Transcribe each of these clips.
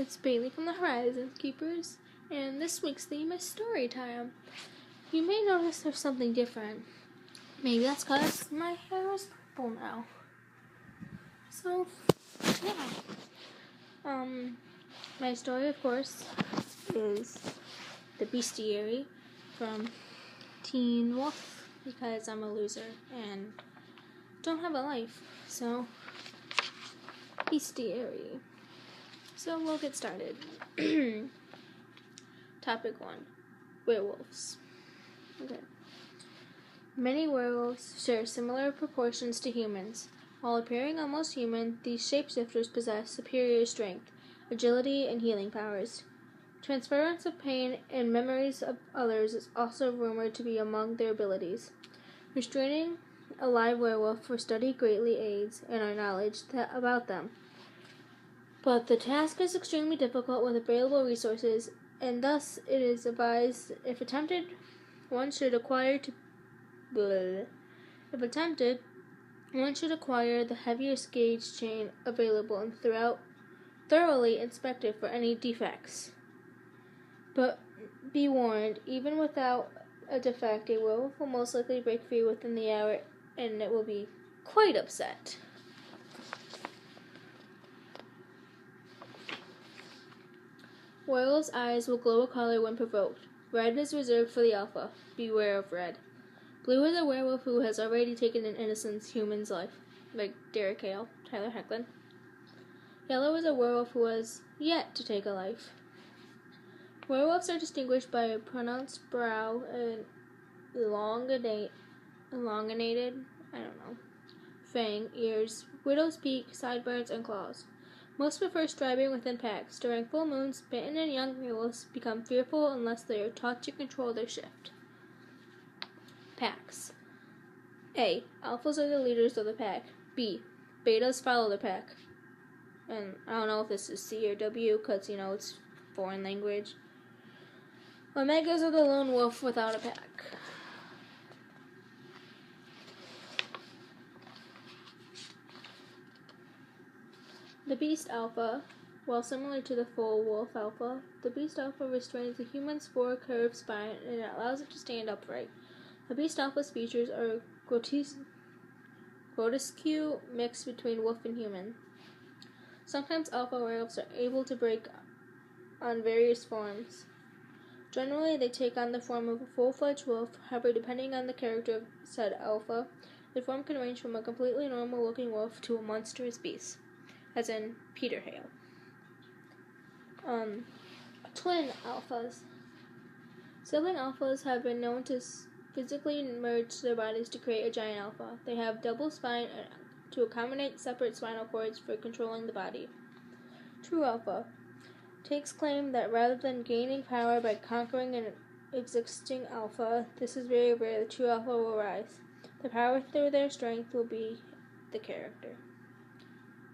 it's Bailey from the Horizon Keepers, and this week's theme is story time. You may notice there's something different. Maybe that's because my hair is purple now. So, yeah. My story, of course, is The Bestiary from Teen Wolf, because I'm a loser and don't have a life. So, Bestiary. So we'll get started. Topic 1. Werewolves. Okay. Many werewolves share similar proportions to humans. While appearing almost human, these shapeshifters possess superior strength, agility, and healing powers. Transference of pain and memories of others is also rumored to be among their abilities. Restraining a live werewolf for study greatly aids in our knowledge about them. But the task is extremely difficult with available resources, and thus it is advised, if attempted, one should acquire the heaviest gauge chain available and thoroughly inspect it for any defects. But be warned, even without a defect, a werewolf will most likely break free within the hour, and it will be quite upset. Werewolf's eyes will glow a color when provoked. Red is reserved for the alpha. Beware of red. Blue is a werewolf who has already taken an innocent human's life, like Derek Hale, Tyler Hoechlin. Yellow is a werewolf who has yet to take a life. Werewolves are distinguished by a pronounced brow and elongated, fang, ears, widow's peak, sideburns, and claws. Most prefer striving within packs. During full moons, bitten and young werewolves become fearful unless they are taught to control their shift. Packs. A. Alphas are the leaders of the pack. B. Betas follow the pack. And I don't know if this is C or W because, it's foreign language. Omegas are the lone wolf without a pack. The Beast Alpha. While similar to the full wolf alpha, the Beast Alpha restrains the human's four-curved spine and it allows it to stand upright. The Beast Alpha's features are grotesque mix between wolf and human. Sometimes alpha werewolves are able to break on various forms. Generally, they take on the form of a full-fledged wolf. However, depending on the character of said alpha, the form can range from a completely normal-looking wolf to a monstrous beast, as in Peter Hale. Twin alphas. Sibling alphas have been known to physically merge their bodies to create a giant alpha. They have double spine to accommodate separate spinal cords for controlling the body. True alpha takes claim that rather than gaining power by conquering an existing alpha, this is very rare, the true alpha will rise. The power through their strength will be the character.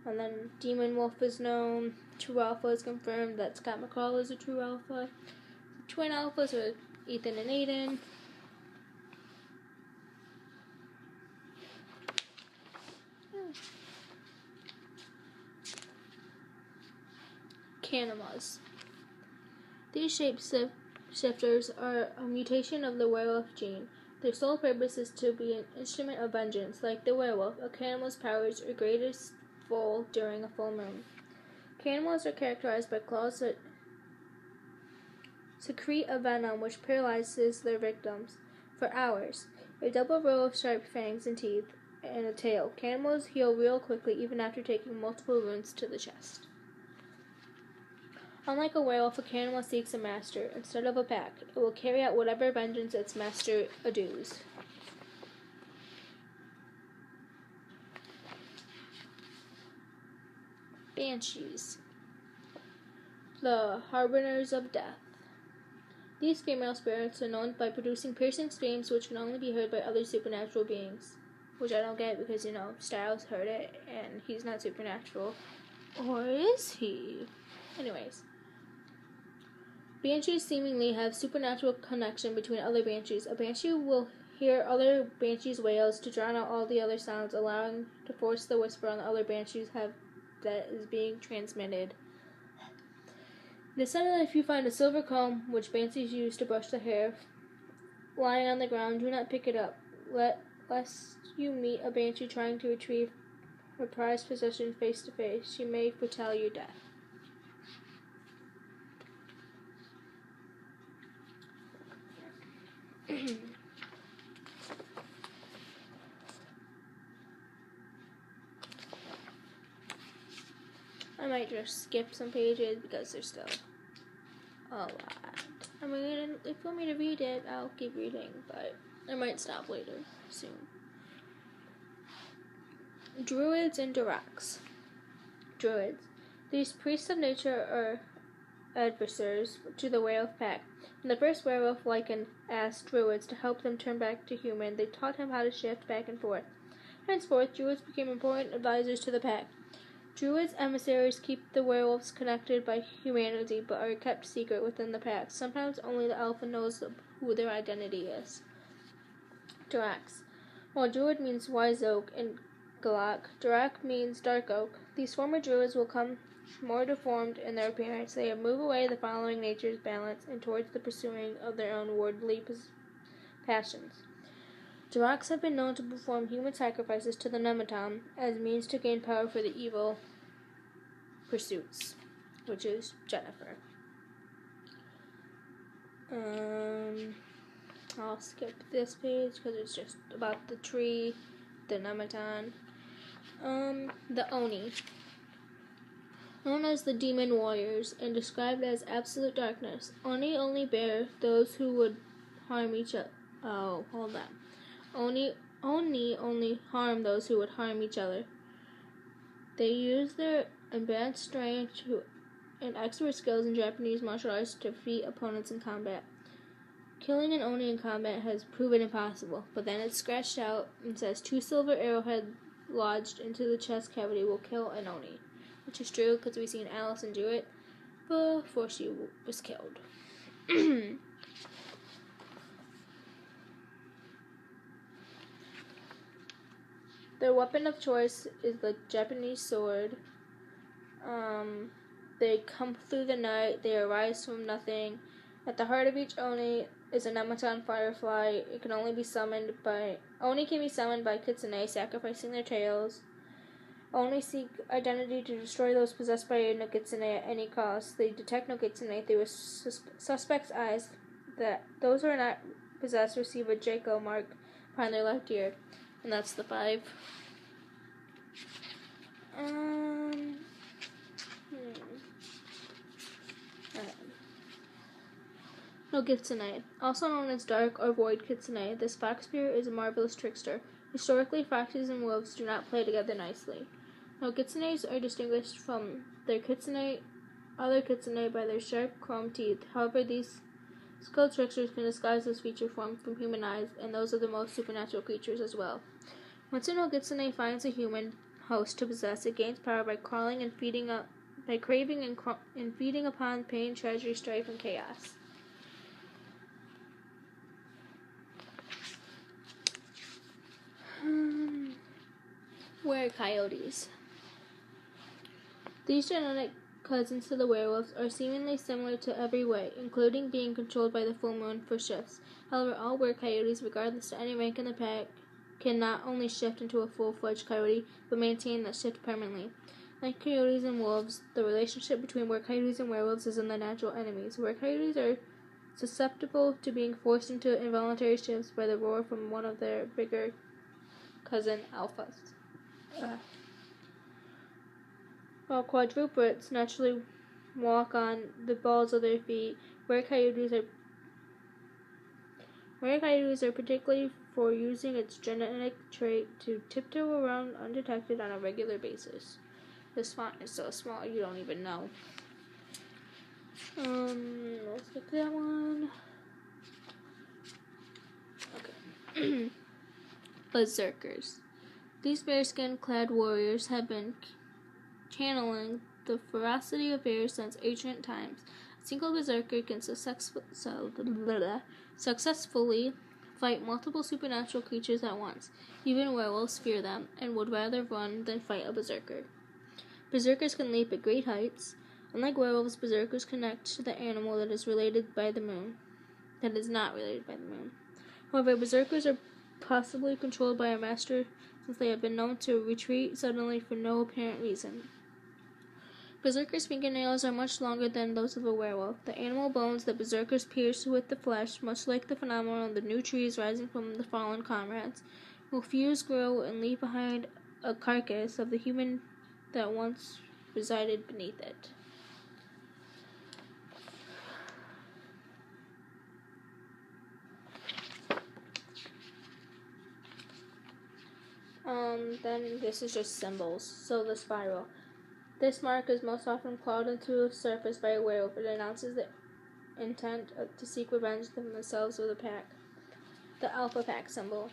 And then Demon Wolf is known. True alpha is confirmed that Scott McCall is a true alpha. Twin alphas are Ethan and Aiden. Canimas. These shapeshifters are a mutation of the werewolf gene. Their sole purpose is to be an instrument of vengeance. Like the werewolf, a canimal's powers are greatest full during a full moon. Canimals are characterized by claws that secrete a venom which paralyzes their victims for hours. A double row of sharp fangs and teeth and a tail. Canimals heal real quickly even after taking multiple wounds to the chest. Unlike a werewolf, a canimal seeks a master. Instead of a pack, it will carry out whatever vengeance its master addues. Banshees. The harbingers of death. These female spirits are known by producing piercing screams which can only be heard by other supernatural beings. Which I don't get because, Styles heard it and he's not supernatural. Or is he? Anyways. Banshees seemingly have supernatural connection between other banshees. A banshee will hear other banshees' wails to drown out all the other sounds, allowing to force the whisper on the other banshees that is being transmitted. It is said that if you find a silver comb, which banshees use to brush the hair, lying on the ground, do not pick it up, lest you meet a banshee trying to retrieve her prized possession face to face. She may foretell your death. I might just skip some pages because there's still a lot. I mean, if you want me to read it, I'll keep reading, but I might stop later soon. Druids and Duracs. Druids. These priests of nature are adversaries to the werewolf pack. When the first werewolf Lycan asked druids to help them turn back to human, they taught him how to shift back and forth. Henceforth, druids became important advisors to the pack. Druids' emissaries keep the werewolves connected by humanity, but are kept secret within the pack. Sometimes only the alpha knows who their identity is. Duracs. While druid means wise oak in Galak, Durac means dark oak. These former druids will come more deformed in their appearance. They move away the following nature's balance and towards the pursuing of their own worldly passions. Duracs have been known to perform human sacrifices to the Nemeton as means to gain power for the evil pursuits, which is Jennifer. I'll skip this page because it's just about the tree, the Nemeton. The Oni. Known as the Demon Warriors and described as absolute darkness, Oni only bear those who would harm each other. Oh, hold on. Oni only harm those who would harm each other. They use their advanced strength and expert skills in Japanese martial arts to defeat opponents in combat. Killing an Oni in combat has proven impossible, but then it's scratched out and says 2 silver arrowheads lodged into the chest cavity will kill an Oni. Which is true because we've seen Allison do it before she was killed. Their weapon of choice is the Japanese sword. They come through the night. They arise from nothing. At the heart of each Oni is a Nemeton firefly. It can only be summoned by Oni can be summoned by kitsune, sacrificing their tails. Oni seek identity to destroy those possessed by a Nokitsune at any cost. They detect Nokitsune through a suspect's eyes. That those who are not possessed receive a Draco mark upon their left ear. And that's the 5. Nokitsune. Also known as Dark or Void Kitsune, this fox spirit is a marvelous trickster. Historically, foxes and wolves do not play together nicely. Nokitsunes are distinguished from their other kitsune by their sharp, chrome teeth. However, these skilled tricksters can disguise this feature form from human eyes, and those of the most supernatural creatures as well. Once a Nokitsune finds a human host to possess, it gains power by crawling and feeding and feeding upon pain, treachery, strife, and chaos. Were-coyotes. These genetic cousins to the werewolves are seemingly similar to every way, including being controlled by the full moon for shifts. However, all were-coyotes, regardless to any rank in the pack, can not only shift into a full-fledged coyote, but maintain that shift permanently. Like coyotes and wolves, the relationship between were-coyotes and werewolves is in the natural enemies. Were-coyotes are susceptible to being forced into involuntary shifts by the roar from one of their bigger cousin alphas. While quadrupeds naturally walk on the balls of their feet, were-coyotes are particularly for using its genetic trait to tiptoe around undetected on a regular basis. This font is so small you don't even know. Let's get that one. Okay. Berserkers. These bearskin-clad warriors have been channeling the ferocity of bears since ancient times. A single berserker can successfully fight multiple supernatural creatures at once. Even werewolves fear them and would rather run than fight a berserker. Berserkers can leap at great heights. Unlike werewolves, berserkers connect to the animal that is related by the moon. That is not related by the moon. However, berserkers are possibly controlled by a master, since they have been known to retreat suddenly for no apparent reason. Berserkers' fingernails are much longer than those of a werewolf. The animal bones that berserkers pierce with the flesh, much like the phenomenon of the new trees rising from the fallen comrades, will fuse, grow, and leave behind a carcass of the human that once resided beneath it. Then this is just symbols. So the spiral. This mark is most often clawed into the surface by a werewolf. It announces the intent to seek revenge from themselves or the pack. The alpha pack symbol.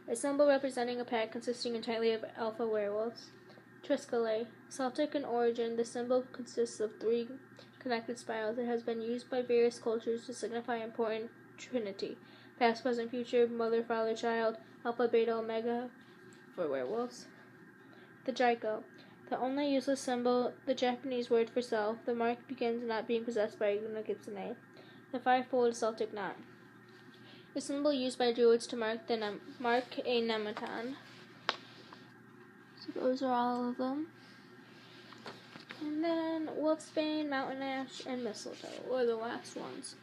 A symbol representing a pack consisting entirely of alpha werewolves. Triskele. Celtic in origin, the symbol consists of 3 connected spirals. It has been used by various cultures to signify important trinity. Past, present, future, mother, father, child, alpha, beta, omega for werewolves. The Draco. The only useless symbol, the Japanese word for self. The mark begins not being possessed by a Kitsune. The five-fold Celtic knot. The symbol used by druids to mark a nemeton. So those are all of them. And then wolfsbane, mountain ash, and mistletoe were the last ones.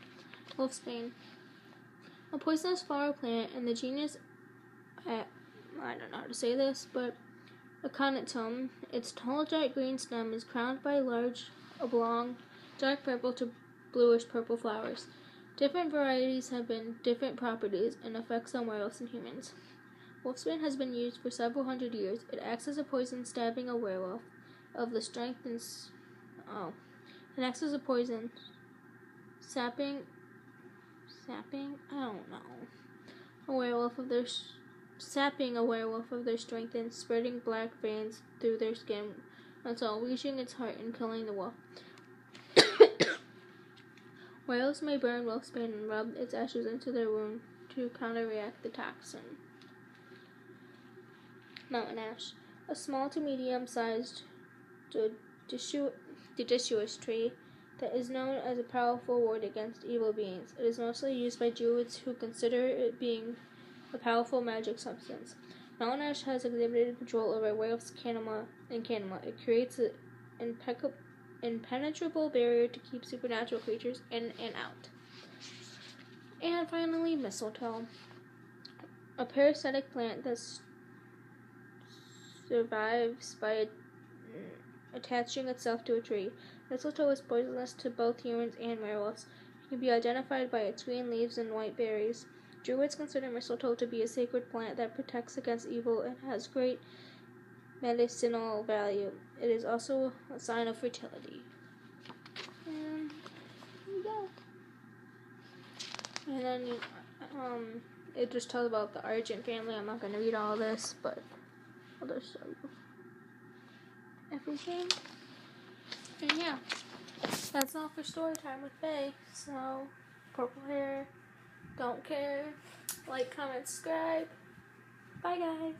Wolfsbane. A poisonous flower plant in the genus, I don't know how to say this, but Aconitum. Its tall, dark green stem is crowned by large, oblong, dark purple to bluish purple flowers. Different varieties have been different properties and effects on werewolves and humans. Wolfsbane has been used for several hundred years. It acts as a poison, stabbing a werewolf of the strength and it acts as a poison, sapping. I don't know. Sapping a werewolf of their strength and spreading black veins through their skin until reaching its heart and killing the wolf. Werewolves may burn wolfsbane and rub its ashes into their wound to counteract the toxin. Mountain ash. A small to medium-sized deciduous tree that is known as a powerful ward against evil beings. It is mostly used by druids who consider it being a powerful magic substance. Mountain ash has exhibited control over werewolves in Canada. It creates an impenetrable barrier to keep supernatural creatures in and out. And finally, mistletoe. A parasitic plant that survives by attaching itself to a tree. Mistletoe is poisonous to both humans and werewolves. It can be identified by its green leaves and white berries. Druids consider mistletoe to be a sacred plant that protects against evil and has great medicinal value. It is also a sign of fertility. And there we go. And then it just tells about the Argent family. I'm not going to read all this, but I'll just show you everything. And yeah, that's all for story time with Faye. So, purple hair, don't care, like, comment, subscribe. Bye guys.